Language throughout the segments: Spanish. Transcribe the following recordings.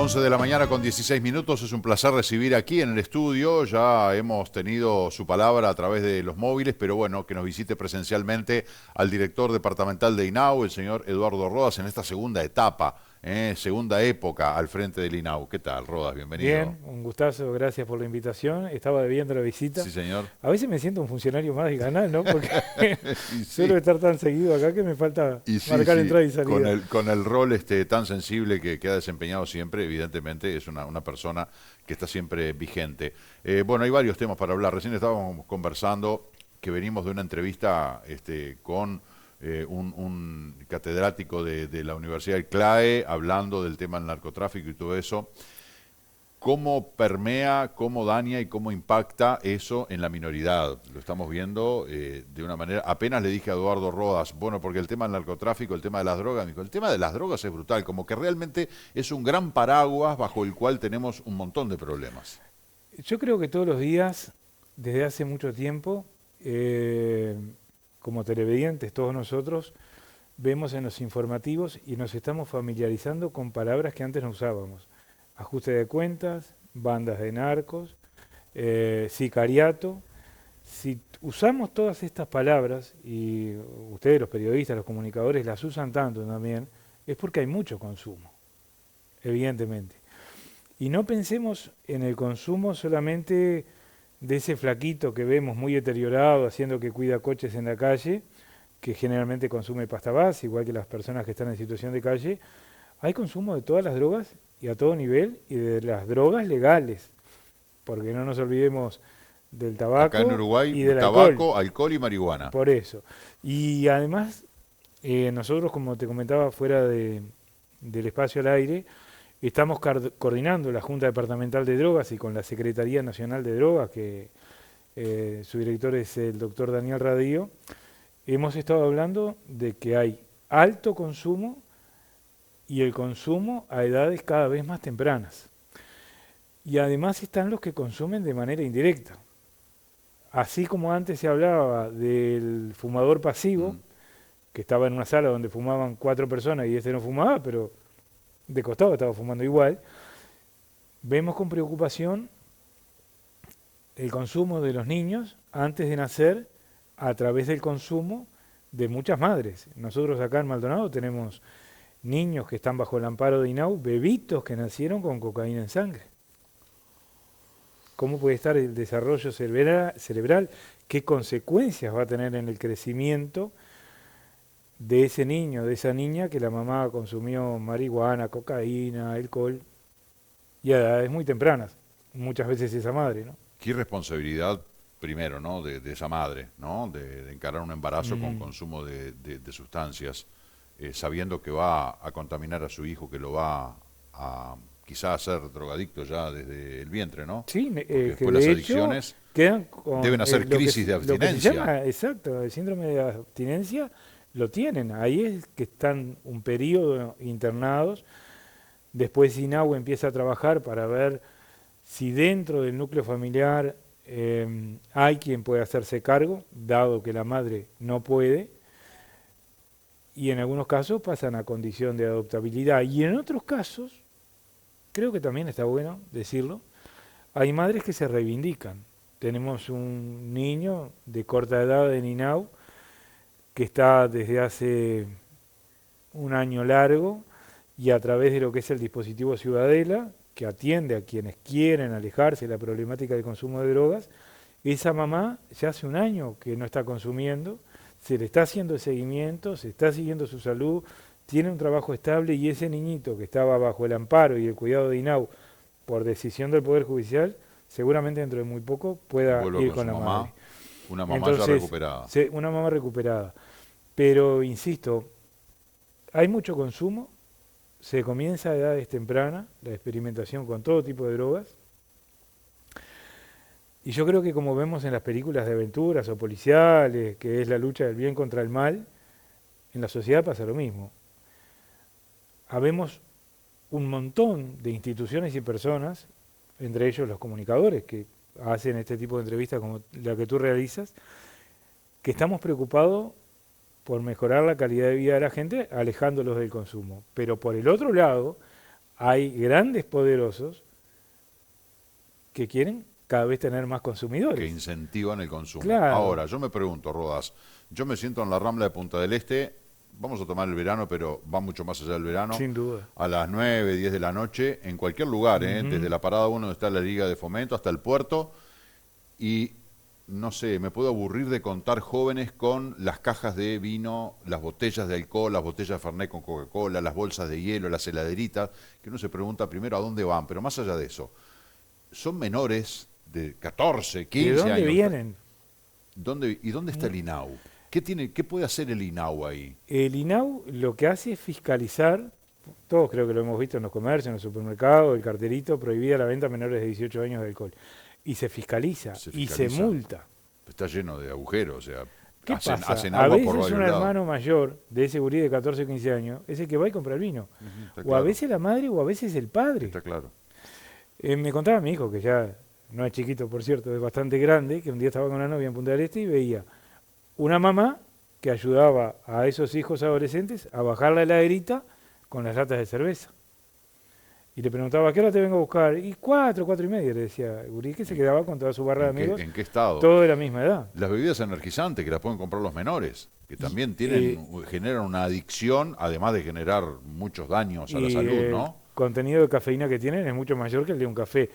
11 de la mañana con 16 minutos. Es un placer recibir aquí en el estudio. Ya hemos tenido su palabra a través de los móviles, pero bueno, que nos visite presencialmente al director departamental de INAU, el señor Eduardo Rodas, en esta segunda etapa, segunda época al frente del INAU. ¿Qué tal, Rodas? Bienvenido. Bien, un gustazo, gracias por la invitación. Estaba debiendo la visita. Sí, señor. A veces me siento un funcionario más del canal, ¿no? Porque Y suelo sí. estar tan seguido acá que me falta Y sí, marcar sí, entrada y salida. con el rol tan sensible que ha desempeñado siempre, evidentemente es una persona que está siempre vigente. Bueno, hay varios temas para hablar. Recién estábamos conversando que venimos de una entrevista con un catedrático de la Universidad del CLAE, hablando del tema del narcotráfico y todo eso. ¿Cómo permea, cómo daña y cómo impacta eso en la minoridad? Lo estamos viendo de una manera... Apenas le dije a Eduardo Rodas, bueno, porque el tema del narcotráfico, el tema de las drogas, me dijo, el tema de las drogas es brutal, como que realmente es un gran paraguas bajo el cual tenemos un montón de problemas. Yo creo que todos los días, desde hace mucho tiempo, como televidentes, todos nosotros, vemos en los informativos y nos estamos familiarizando con palabras que antes no usábamos. Ajuste de cuentas, bandas de narcos, sicariato. Si usamos todas estas palabras, y ustedes los periodistas, los comunicadores, las usan tanto también, es porque hay mucho consumo, evidentemente. Y no pensemos en el consumo solamente de ese flaquito que vemos muy deteriorado, haciendo que cuida coches en la calle, que generalmente consume pasta base, igual que las personas que están en situación de calle. Hay consumo de todas las drogas y a todo nivel, y de las drogas legales, porque no nos olvidemos del Acá en tabaco Uruguay, y del alcohol, tabaco, alcohol y marihuana. por eso. Y además, nosotros, como te comentaba fuera del espacio al aire, estamos coordinando la Junta Departamental de Drogas y con la Secretaría Nacional de Drogas, que su director es el doctor Daniel Radío. Hemos estado hablando de que hay alto consumo y el consumo a edades cada vez más tempranas. Y además están los que consumen de manera indirecta. Así como antes se hablaba del fumador pasivo, Mm. que estaba en una sala donde fumaban 4 personas y este no fumaba, pero de costado estaba fumando igual, vemos con preocupación el consumo de los niños antes de nacer a través del consumo de muchas madres. Nosotros acá en Maldonado tenemos niños que están bajo el amparo de INAU, bebitos que nacieron con cocaína en sangre. ¿Cómo puede estar el desarrollo cerebral? ¿Qué consecuencias va a tener en el crecimiento de ese niño, de esa niña que la mamá consumió marihuana, cocaína, alcohol y a edades muy tempranas? Muchas veces esa madre, ¿no? Qué irresponsabilidad, primero, ¿no? De esa madre, ¿no? De encarar un embarazo con Mm. consumo de sustancias, sabiendo que va a contaminar a su hijo, que lo va a quizá hacer drogadicto ya desde el vientre, ¿no? Sí, Porque que después las de hecho adicciones quedan con deben hacer crisis de lo que se abstinencia. llama, exacto, el síndrome de abstinencia, lo tienen. Ahí es que están un periodo internados. Después INAU empieza a trabajar para ver si dentro del núcleo familiar hay quien puede hacerse cargo, dado que la madre no puede, y en algunos casos pasan a condición de adoptabilidad. Y en otros casos, creo que también está bueno decirlo, hay madres que se reivindican. Tenemos un niño de corta edad en INAU que está desde hace un año largo y a través de lo que es el dispositivo Ciudadela, que atiende a quienes quieren alejarse de la problemática del consumo de drogas, esa mamá ya hace un año que no está consumiendo, se le está haciendo el seguimiento, se está siguiendo su salud, tiene un trabajo estable y ese niñito que estaba bajo el amparo y el cuidado de INAU por decisión del Poder Judicial, seguramente dentro de muy poco pueda Vuelvo ir con con su la madre. mamá, una mamá ya Entonces, recuperada. una mamá recuperada. Pero, insisto, hay mucho consumo, se comienza a edades tempranas, la experimentación con todo tipo de drogas, y yo creo que como vemos en las películas de aventuras o policiales, que es la lucha del bien contra el mal, en la sociedad pasa lo mismo. Habemos un montón de instituciones y personas, entre ellos los comunicadores que hacen este tipo de entrevistas como la que tú realizas, que estamos preocupados por mejorar la calidad de vida de la gente alejándolos del consumo. Pero por el otro lado, hay grandes poderosos que quieren cada vez tener más consumidores. Que incentivan el consumo. Claro. Ahora, yo me pregunto, Rodas, yo me siento en la Rambla de Punta del Este, vamos a tomar el verano, pero va mucho más allá del verano. Sin duda. A las 9, 10 de la noche, en cualquier lugar, desde la parada 1 donde está la Liga de Fomento hasta el puerto, y no sé, me puedo aburrir de contar jóvenes con las cajas de vino, las botellas de alcohol, las botellas de Fernet con Coca-Cola, las bolsas de hielo, las heladeritas, que uno se pregunta primero a dónde van, pero más allá de eso, son menores de 14, 15 años. ¿De dónde vienen? ¿Y dónde está el INAU? ¿Qué puede hacer el INAU ahí? El INAU lo que hace es fiscalizar, todos creo que lo hemos visto en los comercios, en los supermercados, el carterito, prohibida la venta a menores de 18 años de alcohol. Y se fiscaliza, y se multa. Está lleno de agujeros, o sea, ¿Qué pasa? hacen A agua veces por varios un lados. hermano mayor de ese gurí de 14 o 15 años es el que va y compra el vino. Está O claro. a veces la madre o a veces el padre. Está claro. Me contaba mi hijo, que ya no es chiquito, por cierto, es bastante grande, que un día estaba con una novia en Punta del Este y veía una mamá que ayudaba a esos hijos adolescentes a bajar la heladerita con las latas de cerveza. Y le preguntaba, ¿a qué hora te vengo a buscar? Y 4:30, le decía el gurí, que se quedaba con toda su barra de amigos, ¿En qué estado? todo de la misma edad. Las bebidas energizantes que las pueden comprar los menores, que también generan una adicción, además de generar muchos daños a la salud, ¿no? El contenido de cafeína que tienen es mucho mayor que el de un café.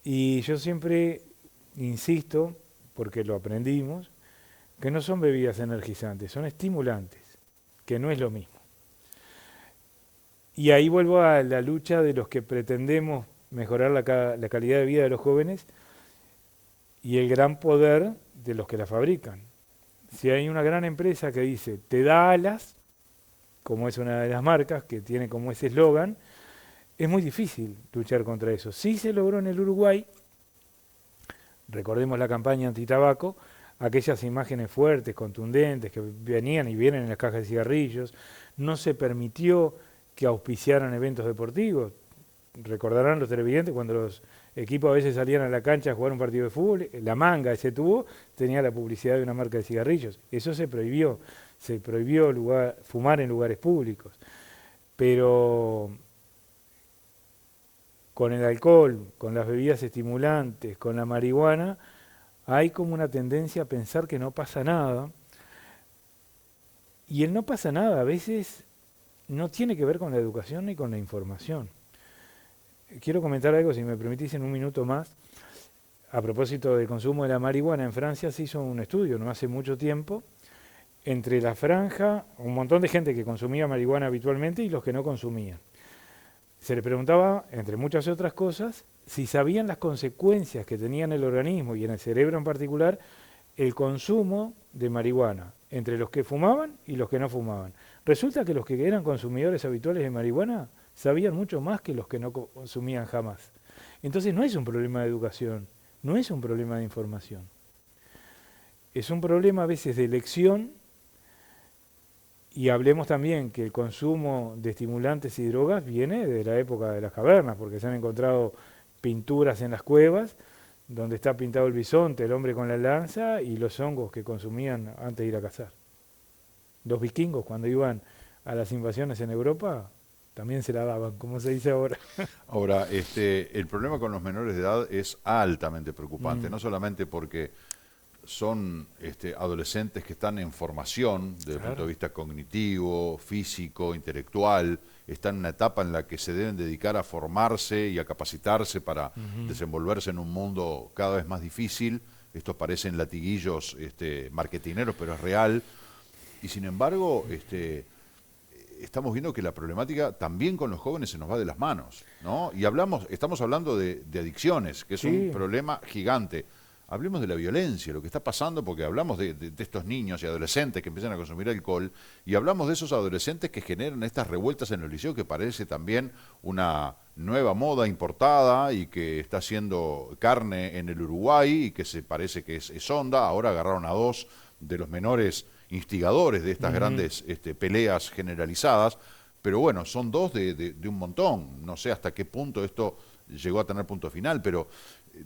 Y yo siempre insisto, porque lo aprendimos, que no son bebidas energizantes, son estimulantes, que no es lo mismo. Y ahí vuelvo a la lucha de los que pretendemos mejorar la calidad de vida de los jóvenes y el gran poder de los que la fabrican. Si hay una gran empresa que dice, te da alas, como es una de las marcas que tiene como ese eslogan, es muy difícil luchar contra eso. Sí se logró en el Uruguay, recordemos la campaña antitabaco, aquellas imágenes fuertes, contundentes, que venían y vienen en las cajas de cigarrillos, no se permitió que auspiciaran eventos deportivos. Recordarán los televidentes cuando los equipos a veces salían a la cancha a jugar un partido de fútbol, la manga, ese tubo, tenía la publicidad de una marca de cigarrillos. Eso se prohibió fumar en lugares públicos. Pero con el alcohol, con las bebidas estimulantes, con la marihuana, hay como una tendencia a pensar que no pasa nada. Y el no pasa nada a veces no tiene que ver con la educación ni con la información. Quiero comentar algo, si me permitís, en un minuto más. A propósito del consumo de la marihuana, en Francia se hizo un estudio no hace mucho tiempo entre la franja, un montón de gente que consumía marihuana habitualmente y los que no consumían. Se le preguntaba, entre muchas otras cosas, si sabían las consecuencias que tenía en el organismo y en el cerebro en particular el consumo de marihuana entre los que fumaban y los que no fumaban. Resulta que los que eran consumidores habituales de marihuana sabían mucho más que los que no consumían jamás. Entonces no es un problema de educación, no es un problema de información. Es un problema a veces de elección, y hablemos también que el consumo de estimulantes y drogas viene de la época de las cavernas, porque se han encontrado pinturas en las cuevas donde está pintado el bisonte, el hombre con la lanza y los hongos que consumían antes de ir a cazar. Los vikingos, cuando iban a las invasiones en Europa, también se la daban, como se dice ahora. Ahora, el problema con los menores de edad es altamente preocupante, no solamente porque son adolescentes que están en formación desde el punto de vista cognitivo, físico, intelectual, están en una etapa en la que se deben dedicar a formarse y a capacitarse para desenvolverse en un mundo cada vez más difícil. Estos parecen latiguillos marketineros, pero es real. Y sin embargo, estamos viendo que la problemática también con los jóvenes se nos va de las manos, ¿no? Y estamos hablando de adicciones, que es un problema gigante. Hablemos de la violencia, lo que está pasando, porque hablamos de estos niños y adolescentes que empiezan a consumir alcohol, y hablamos de esos adolescentes que generan estas revueltas en el liceo, que parece también una nueva moda importada y que está haciendo carne en el Uruguay y que se parece que es onda. Ahora agarraron a 2 de los menores instigadores de estas grandes peleas generalizadas, pero bueno, son 2 de un montón. No sé hasta qué punto esto llegó a tener punto final, pero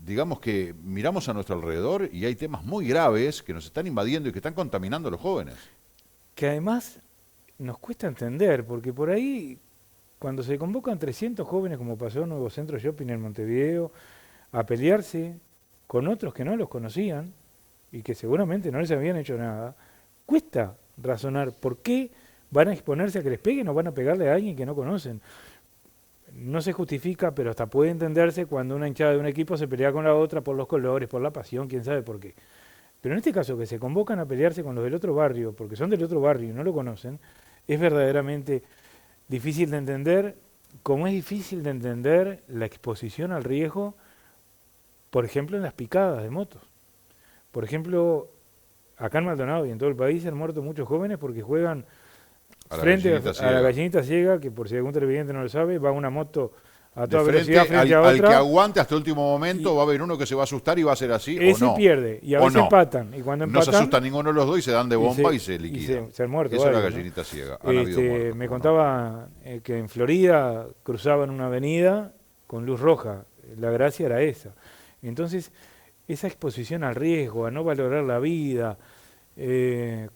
digamos que miramos a nuestro alrededor y hay temas muy graves que nos están invadiendo y que están contaminando a los jóvenes. Que además nos cuesta entender, porque por ahí cuando se convocan 300 jóvenes, como pasó en Nuevo Centro Shopping en Montevideo, a pelearse con otros que no los conocían y que seguramente no les habían hecho nada, cuesta razonar por qué van a exponerse a que les peguen o van a pegarle a alguien que no conocen. No se justifica, pero hasta puede entenderse cuando una hinchada de un equipo se pelea con la otra por los colores, por la pasión, quién sabe por qué. Pero en este caso, que se convocan a pelearse con los del otro barrio, porque son del otro barrio y no lo conocen, es verdaderamente difícil de entender, como es difícil de entender la exposición al riesgo, por ejemplo, en las picadas de motos. Por ejemplo, acá en Maldonado y en todo el país han muerto muchos jóvenes porque juegan frente a la gallinita ciega, que por si algún televidente no lo sabe, va una moto a toda velocidad frente a otra. Al que aguante hasta el último momento va a haber uno que se va a asustar y va a ser así o no. Ese pierde y a veces empatan. Y cuando empatan, no se asusta ninguno de los dos y se dan de bomba y se liquidan. Se han muerto. Esa es la gallinita ciega. Han habido muertos, me contaba que en Florida cruzaban una avenida con luz roja. La gracia era esa. Entonces, esa exposición al riesgo, a no valorar la vida,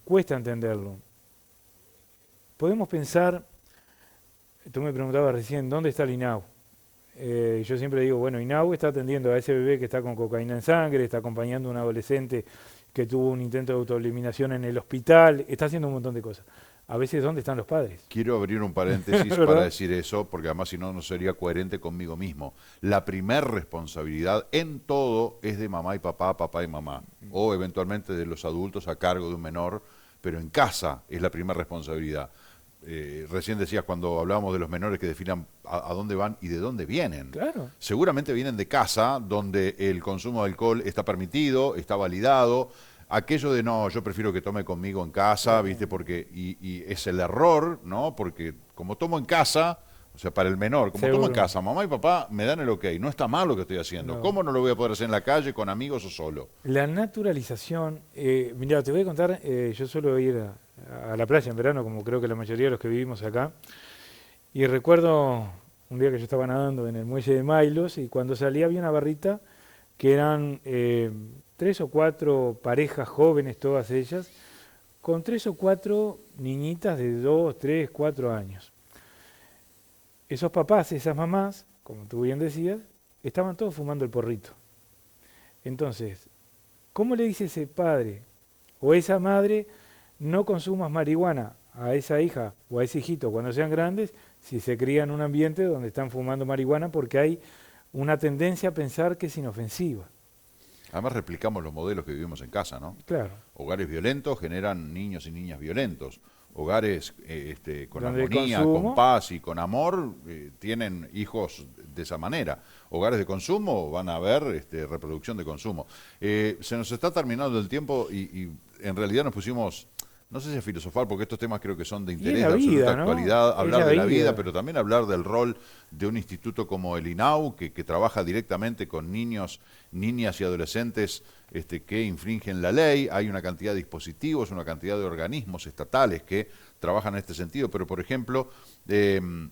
cuesta entenderlo. Podemos pensar, tú me preguntabas recién, ¿dónde está el INAU? Yo siempre digo, bueno, INAU está atendiendo a ese bebé que está con cocaína en sangre, está acompañando a un adolescente que tuvo un intento de autoeliminación en el hospital, está haciendo un montón de cosas. A veces, ¿dónde están los padres? Quiero abrir un paréntesis para decir eso, porque además si no, no sería coherente conmigo mismo. La primer responsabilidad en todo es de mamá y papá, papá y mamá, o eventualmente de los adultos a cargo de un menor, pero en casa es la primera responsabilidad. Recién decías cuando hablábamos de los menores que definan a dónde van y de dónde vienen. Claro. Seguramente vienen de casa, donde el consumo de alcohol está permitido, está validado. Aquello de no, yo prefiero que tome conmigo en casa, ¿viste? Porque y es el error, ¿no? Porque como tomo en casa, o sea, para el menor, como tomo en casa, mamá y papá me dan el ok, no está mal lo que estoy haciendo. No. ¿Cómo no lo voy a poder hacer en la calle, con amigos o solo? La naturalización, mira, te voy a contar, yo suelo ir a la playa en verano, como creo que la mayoría de los que vivimos acá, y recuerdo un día que yo estaba nadando en el muelle de Mailos y cuando salí había una barrita que eran 3 o 4 parejas jóvenes, todas ellas, con 3 o 4 niñitas de 2, 3, 4 años. Esos papás, esas mamás, como tú bien decías, estaban todos fumando el porrito. Entonces, ¿cómo le dice ese padre o esa madre, no consumas marihuana a esa hija o a ese hijito cuando sean grandes, si se cría en un ambiente donde están fumando marihuana, porque hay una tendencia a pensar que es inofensiva? Además replicamos los modelos que vivimos en casa, ¿no? Claro. Hogares violentos generan niños y niñas violentos. Hogares con armonía, con paz y con amor tienen hijos de esa manera. Hogares de consumo van a haber reproducción de consumo. Se nos está terminando el tiempo y en realidad nos pusimos, no sé si a filosofar, porque estos temas creo que son de interés, de absoluta actualidad, hablar de la vida, pero también hablar del rol de un instituto como el INAU, que trabaja directamente con niños, niñas y adolescentes que infringen la ley. Hay una cantidad de dispositivos, una cantidad de organismos estatales que trabajan en este sentido, pero por ejemplo, un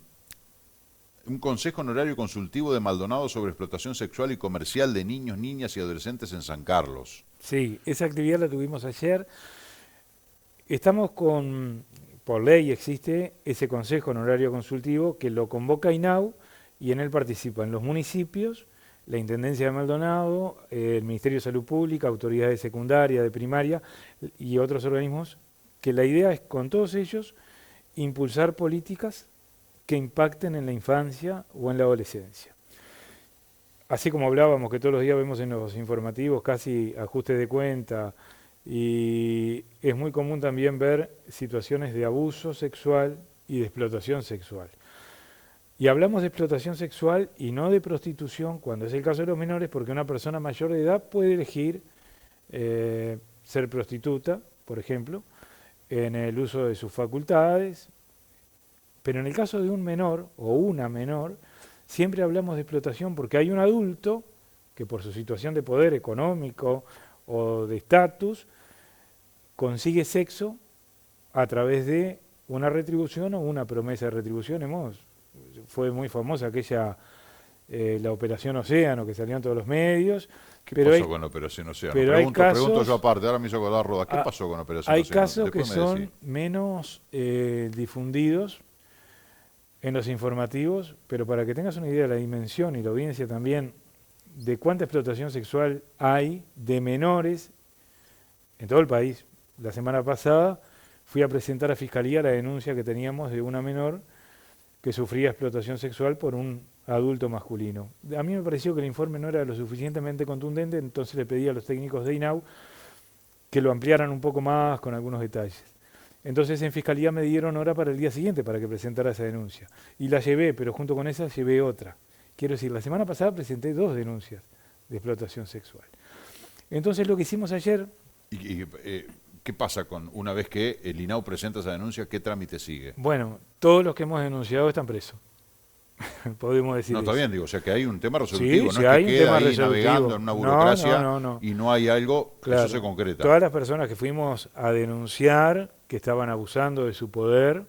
consejo honorario consultivo de Maldonado sobre explotación sexual y comercial de niños, niñas y adolescentes en San Carlos. Sí, esa actividad la tuvimos ayer. Estamos por ley existe ese consejo honorario consultivo que lo convoca INAU y en él participan los municipios, la Intendencia de Maldonado, el Ministerio de Salud Pública, autoridades secundarias, de primaria y otros organismos, que la idea es con todos ellos impulsar políticas que impacten en la infancia o en la adolescencia. Así como hablábamos que todos los días vemos en los informativos casi ajustes de cuenta, y es muy común también ver situaciones de abuso sexual y de explotación sexual. Y hablamos de explotación sexual y no de prostitución cuando es el caso de los menores, porque una persona mayor de edad puede elegir ser prostituta, por ejemplo, en el uso de sus facultades, pero en el caso de un menor o una menor, siempre hablamos de explotación porque hay un adulto que por su situación de poder económico o de estatus, consigue sexo a través de una retribución o una promesa de retribución. Fue muy famosa aquella, la Operación Océano, que salió en todos los medios. ¿Qué pasó con la Operación Océano? Pregunto yo aparte, ahora me hizo acordar Roda, ¿qué pasó con la Operación Océano? Hay casos que son menos difundidos. en los informativos, pero para que tengas una idea de la dimensión y la audiencia también de cuánta explotación sexual hay de menores en todo el país. La semana pasada fui a presentar a Fiscalía la denuncia que teníamos de una menor que sufría explotación sexual por un adulto masculino. A mí me pareció que el informe no era lo suficientemente contundente, entonces le pedí a los técnicos de INAU que lo ampliaran un poco más con algunos detalles. Entonces en Fiscalía me dieron hora para el día siguiente para que presentara esa denuncia. Y la llevé, pero junto con esa llevé otra. Quiero decir, la semana pasada presenté 2 denuncias de explotación sexual. Entonces lo que hicimos ayer... ¿Qué pasa con una vez que el INAU presenta esa denuncia? ¿Qué trámite sigue? Bueno, todos los que hemos denunciado están presos. Podemos decir no, está eso. bien, digo, o sea que hay un tema resolutivo, Sí, no sí, es hay que un queda tema ahí resolutivo. navegando en una burocracia No. y no hay algo, Claro. eso se concreta. Todas las personas que fuimos a denunciar que estaban abusando de su poder,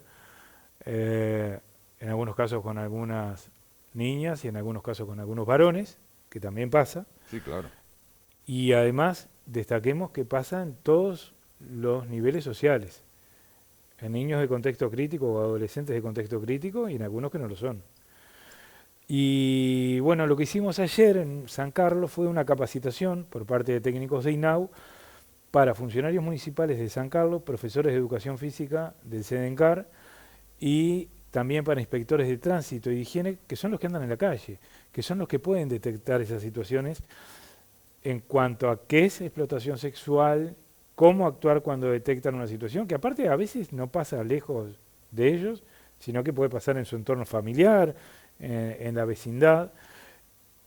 en algunos casos con algunas niñas y en algunos casos con algunos varones, que también pasa. Sí, claro. Y además destaquemos que pasa en todos los niveles sociales, en niños de contexto crítico o adolescentes de contexto crítico y en algunos que no lo son. Y bueno, lo que hicimos ayer en San Carlos fue una capacitación por parte de técnicos de INAU para funcionarios municipales de San Carlos, profesores de educación física del SEDENCAR y también para inspectores de tránsito y de higiene, que son los que andan en la calle, que son los que pueden detectar esas situaciones en cuanto a qué es explotación sexual, cómo actuar cuando detectan una situación, que aparte a veces no pasa lejos de ellos, sino que puede pasar en su entorno familiar, en la vecindad,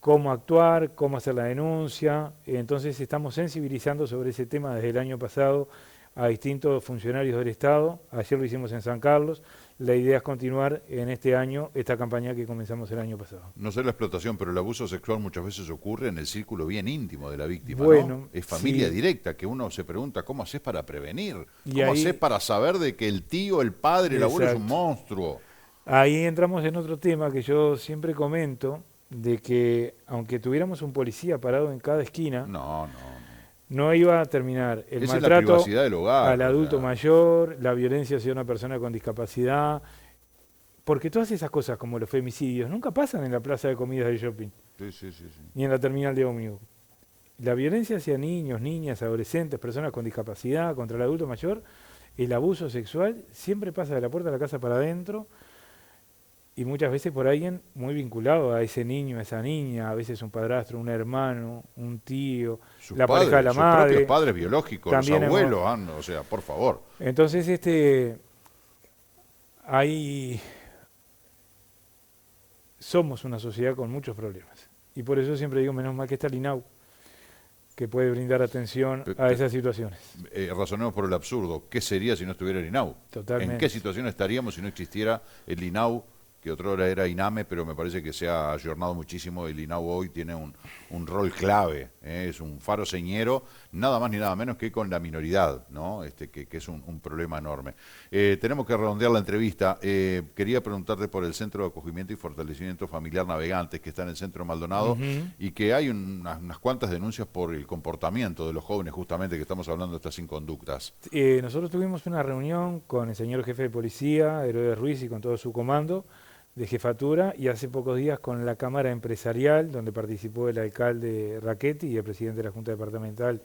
cómo actuar, cómo hacer la denuncia. Entonces estamos sensibilizando sobre ese tema desde el año pasado a distintos funcionarios del Estado. Ayer lo hicimos en San Carlos. La idea es continuar en este año esta campaña que comenzamos el año pasado. No sé la explotación, pero el abuso sexual muchas veces ocurre en el círculo bien íntimo de la víctima, bueno, ¿no? Es familia sí. directa, que uno se pregunta, ¿cómo haces para prevenir? Y ¿Cómo ahí, haces para saber de que el tío, el padre, el abuelo es un monstruo? Ahí entramos en otro tema que yo siempre comento, de que aunque tuviéramos un policía parado en cada esquina, no iba a terminar el Esa maltrato es la privacidad del hogar, al adulto mayor, la violencia hacia una persona con discapacidad, porque todas esas cosas como los femicidios nunca pasan en la plaza de comidas del shopping, sí. ni en la terminal de ómnibus. La violencia hacia niños, niñas, adolescentes, personas con discapacidad, contra el adulto mayor, el abuso sexual siempre pasa de la puerta de la casa para adentro, y muchas veces por alguien muy vinculado a ese niño, a esa niña, a veces un padrastro, un hermano, un tío, sus la padres, pareja de la sus madre. propios padres biológicos, también los abuelos, o sea, por favor. Entonces, ahí somos una sociedad con muchos problemas. Y por eso siempre digo, menos mal que está el INAU, que puede brindar atención a esas situaciones. Razonemos por el absurdo. ¿Qué sería si no estuviera el INAU? Totalmente. ¿En qué situación estaríamos si no existiera el INAU, que otra hora era INAME, pero me parece que se ha ayornado muchísimo? El INAU hoy tiene un rol clave, es un faro señero, nada más ni nada menos que con la minoridad, ¿no? Que es un problema enorme. Tenemos que redondear la entrevista. Quería preguntarte por el Centro de Acogimiento y Fortalecimiento Familiar Navegantes, que está en el Centro Maldonado, y que hay unas cuantas denuncias por el comportamiento de los jóvenes, justamente, que estamos hablando de estas inconductas. Nosotros tuvimos una reunión con el señor jefe de policía, Herodes Ruiz, y con todo su comando de jefatura, y hace pocos días con la Cámara Empresarial, donde participó el alcalde Rachetti y el presidente de la Junta Departamental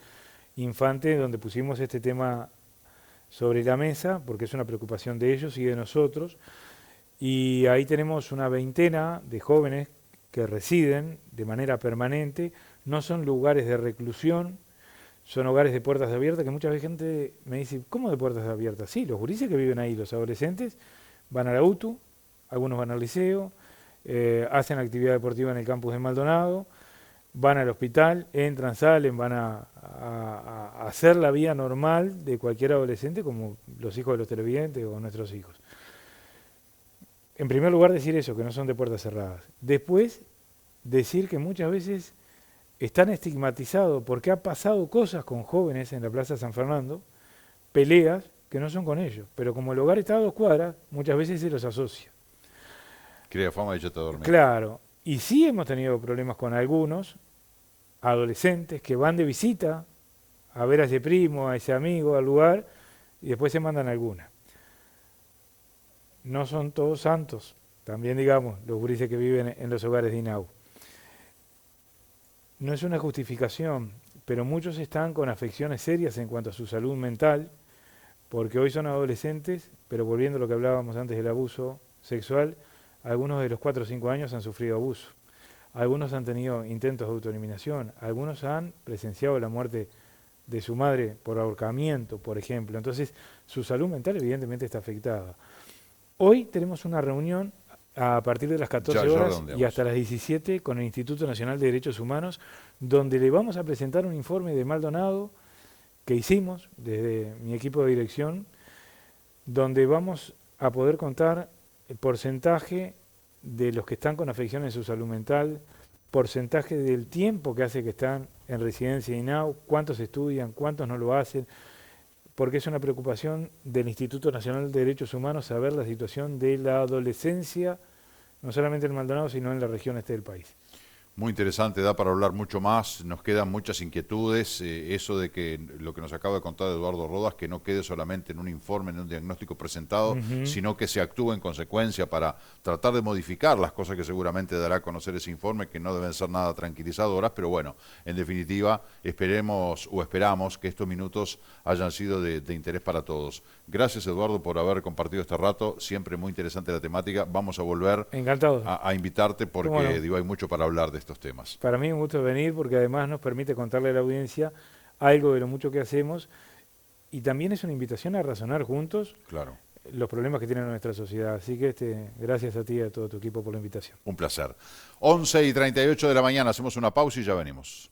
Infante, donde pusimos este tema sobre la mesa, porque es una preocupación de ellos y de nosotros, y ahí tenemos una veintena de jóvenes que residen de manera permanente, no son lugares de reclusión, son hogares de puertas abiertas, que mucha gente me dice, ¿cómo de puertas abiertas? Sí, los gurises que viven ahí, los adolescentes, van a la UTU, algunos van al liceo, hacen actividad deportiva en el campus de Maldonado, van al hospital, entran, salen, van a hacer la vida normal de cualquier adolescente, como los hijos de los televidentes o nuestros hijos. En primer lugar, decir eso, que no son de puertas cerradas. Después, decir que muchas veces están estigmatizados porque ha pasado cosas con jóvenes en la Plaza San Fernando, peleas que no son con ellos, pero como el hogar está a 2 cuadras, muchas veces se los asocia. Crea fama y ya te dormí. Claro, y sí hemos tenido problemas con algunos adolescentes que van de visita a ver a ese primo, a ese amigo, al lugar, y después se mandan alguna. No son todos santos, también digamos, los gurises que viven en los hogares de INAU. No es una justificación, pero muchos están con afecciones serias en cuanto a su salud mental, porque hoy son adolescentes, pero volviendo a lo que hablábamos antes del abuso sexual, algunos de los 4 o 5 años han sufrido abuso, algunos han tenido intentos de autoeliminación, algunos han presenciado la muerte de su madre por ahorcamiento, por ejemplo. Entonces, su salud mental evidentemente está afectada. Hoy tenemos una reunión a partir de las 14 horas y hasta las 17 con el Instituto Nacional de Derechos Humanos, donde le vamos a presentar un informe de Maldonado que hicimos desde mi equipo de dirección, donde vamos a poder contar el porcentaje de los que están con afección en su salud mental, porcentaje del tiempo que hace que están en residencia INAU, cuántos estudian, cuántos no lo hacen, porque es una preocupación del Instituto Nacional de Derechos Humanos saber la situación de la adolescencia, no solamente en Maldonado, sino en la región este del país. Muy interesante, da para hablar mucho más, nos quedan muchas inquietudes, eso de que lo que nos acaba de contar Eduardo Rodas, que no quede solamente en un informe, en un diagnóstico presentado, sino que se actúe en consecuencia para tratar de modificar las cosas que seguramente dará a conocer ese informe, que no deben ser nada tranquilizadoras, pero bueno, en definitiva, esperamos que estos minutos hayan sido de interés para todos. Gracias, Eduardo, por haber compartido este rato, siempre muy interesante la temática, vamos a volver a invitarte porque digo, hay mucho para hablar de estos temas. Para mí es un gusto venir porque además nos permite contarle a la audiencia algo de lo mucho que hacemos y también es una invitación a razonar juntos los problemas que tiene nuestra sociedad. Así que gracias a ti y a todo tu equipo por la invitación. Un placer. 11:38 de la mañana, hacemos una pausa y ya venimos.